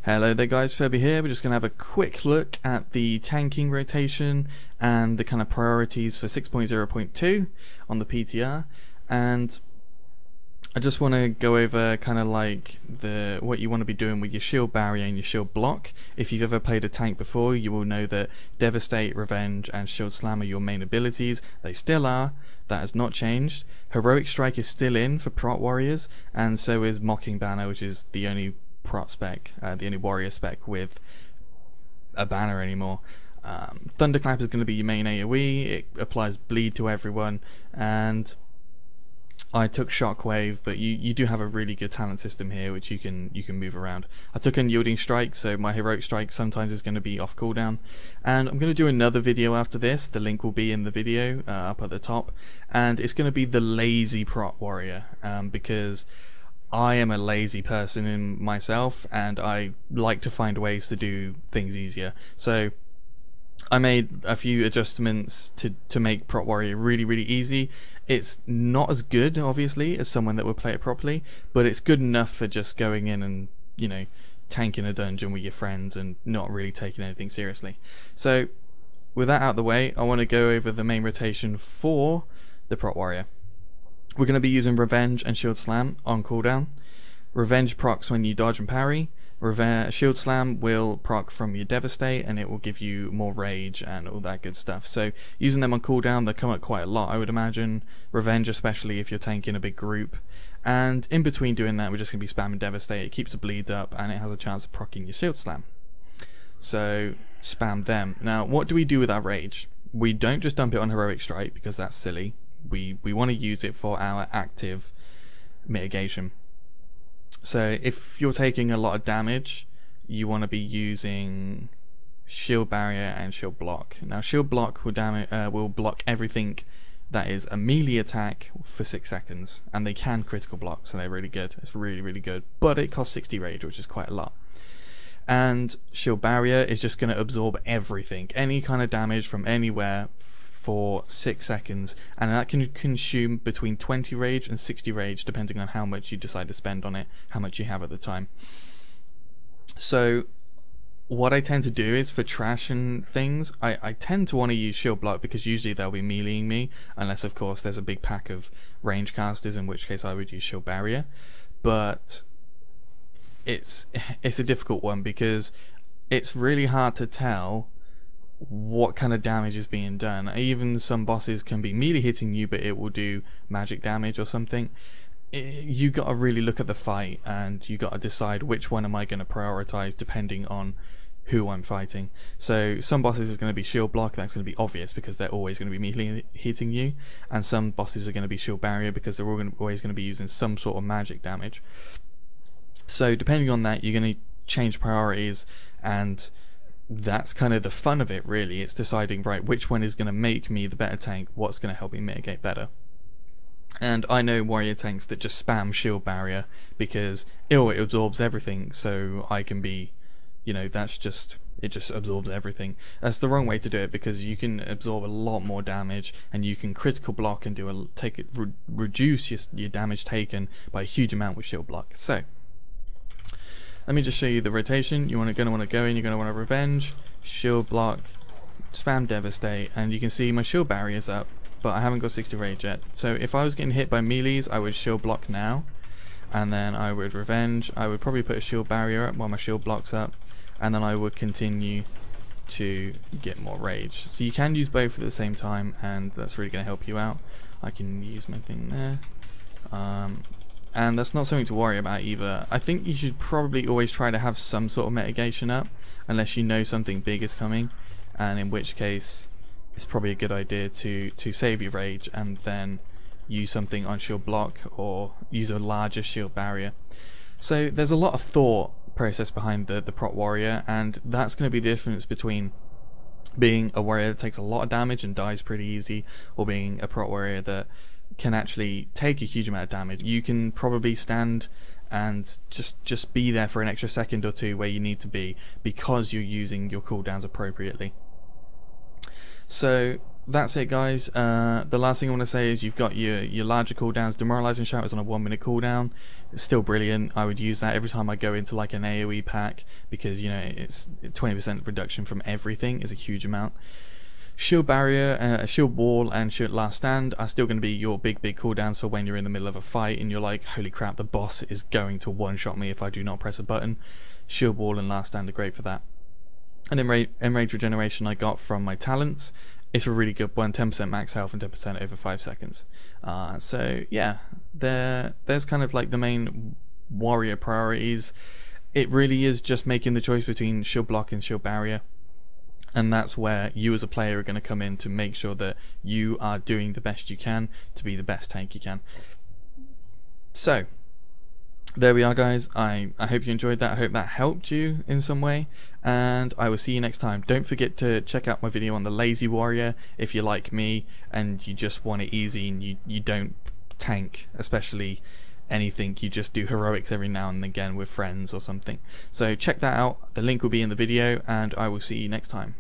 Hello there guys, Febby here. We're just going to have a quick look at the tanking rotation and the kind of priorities for 6.0.2 on the PTR, and I just want to go over kind of like what you want to be doing with your shield barrier and your shield block. If you've ever played a tank before, you will know that Devastate, Revenge and Shield Slam are your main abilities. They still are. That has not changed. Heroic Strike is still in for Prot Warriors, and so is Mocking Banner, which is the only Prot spec, the only warrior spec with a banner anymore. Thunderclap is going to be your main AoE. It applies bleed to everyone, and I took Shockwave, but you do have a really good talent system here which you can move around. I took Unyielding Strike, so my Heroic Strike sometimes is going to be off cooldown, and I'm going to do another video after this. The link will be in the video up at the top, and it's going to be the lazy Prot Warrior, because I am a lazy person in myself and I like to find ways to do things easier. So I made a few adjustments to make Prot Warrior really easy. It's not as good obviously as someone that would play it properly, but it's good enough for just going in and, you know, tanking a dungeon with your friends and not really taking anything seriously. So with that out of the way, I want to go over the main rotation for the Prot Warrior. We're going to be using Revenge and Shield Slam on cooldown. Revenge procs when you dodge and parry. Shield Slam will proc from your Devastate, and it will give you more rage and all that good stuff. So using them on cooldown, they come up quite a lot, I would imagine. Revenge especially if you're tanking a big group. And in between doing that, we're just going to be spamming Devastate. It keeps the bleed up and it has a chance of proccing your Shield Slam. So spam them. Now what do we do with our rage? We don't just dump it on Heroic Strike because that's silly. We want to use it for our active mitigation. So if you're taking a lot of damage, you want to be using Shield Barrier and Shield Block. Now Shield Block will block everything that is a melee attack for 6 seconds, and they can critical block, so they're really good. It's really good, but it costs 60 rage, which is quite a lot. And Shield Barrier is just going to absorb everything, any kind of damage from anywhere, for 6 seconds, and that can consume between 20 rage and 60 rage depending on how much you decide to spend on it, how much you have at the time. So what I tend to do is, for trash and things, I tend to want to use Shield Block because usually they'll be meleeing me, unless of course there's a big pack of range casters, in which case I would use Shield Barrier. But it's a difficult one because it's really hard to tell what kind of damage is being done. Even some bosses can be melee hitting you, but it will do magic damage or something. You got to really look at the fight, and you got to decide which one am I going to prioritize depending on who I'm fighting. So some bosses is going to be Shield Block. That's going to be obvious because they're always going to be melee hitting you, and some bosses are going to be Shield Barrier because they're always going to be using some sort of magic damage. So depending on that, you're going to change priorities, and that's kind of the fun of it really. It's deciding, right, which one is going to make me the better tank, what's going to help me mitigate better. And I know warrior tanks that just spam Shield Barrier because it absorbs everything, so I can be, you know, it just absorbs everything. That's the wrong way to do it, because you can absorb a lot more damage and you can critical block and reduce your damage taken by a huge amount with Shield Block. So let me just show you the rotation. You're going to want to go in, you're going to want to Revenge, Shield Block, spam Devastate, and you can see my Shield Barrier's up, but I haven't got 60 rage yet. So if I was getting hit by melees, I would Shield Block now, and then I would Revenge. I would probably put a Shield Barrier up while my Shield Block's up, and then I would continue to get more rage. So you can use both at the same time, and that's really going to help you out. I can use my thing there. And that's not something to worry about either. I think you should probably always try to have some sort of mitigation up, unless you know something big is coming, and in which case it's probably a good idea to save your rage and then use something on Shield Block or use a larger Shield Barrier. So there's a lot of thought process behind the Prot Warrior, and that's going to be the difference between being a warrior that takes a lot of damage and dies pretty easy, or being a Prot Warrior that can actually take a huge amount of damage. You can probably stand and just be there for an extra second or two where you need to be, because you're using your cooldowns appropriately. So that's it, guys. The last thing I want to say is you've got your larger cooldowns. Demoralizing Shout is on a 1 minute cooldown. It's still brilliant. I would use that every time I go into like an AoE pack, because you know it's 20% reduction from everything is a huge amount. Shield Barrier, Shield Wall, and Shield Last Stand are still going to be your big cooldowns for when you're in the middle of a fight and you're like, holy crap, the boss is going to one-shot me if I do not press a button. Shield Wall and Last Stand are great for that. And then Enrage Regeneration I got from my talents. It's a really good one, 10% max health and 10% over 5 seconds. So yeah, there's kind of like the main warrior priorities. It really is just making the choice between Shield Block and Shield Barrier. And that's where you as a player are going to come in to make sure that you are doing the best you can to be the best tank you can. So there we are, guys. I hope you enjoyed that. I hope that helped you in some way, and I will see you next time. Don't forget to check out my video on the lazy warrior if you're like me and you just want it easy and you don't tank, especially anything. You just do heroics every now and again with friends or something. So check that out. The link will be in the video, and I will see you next time.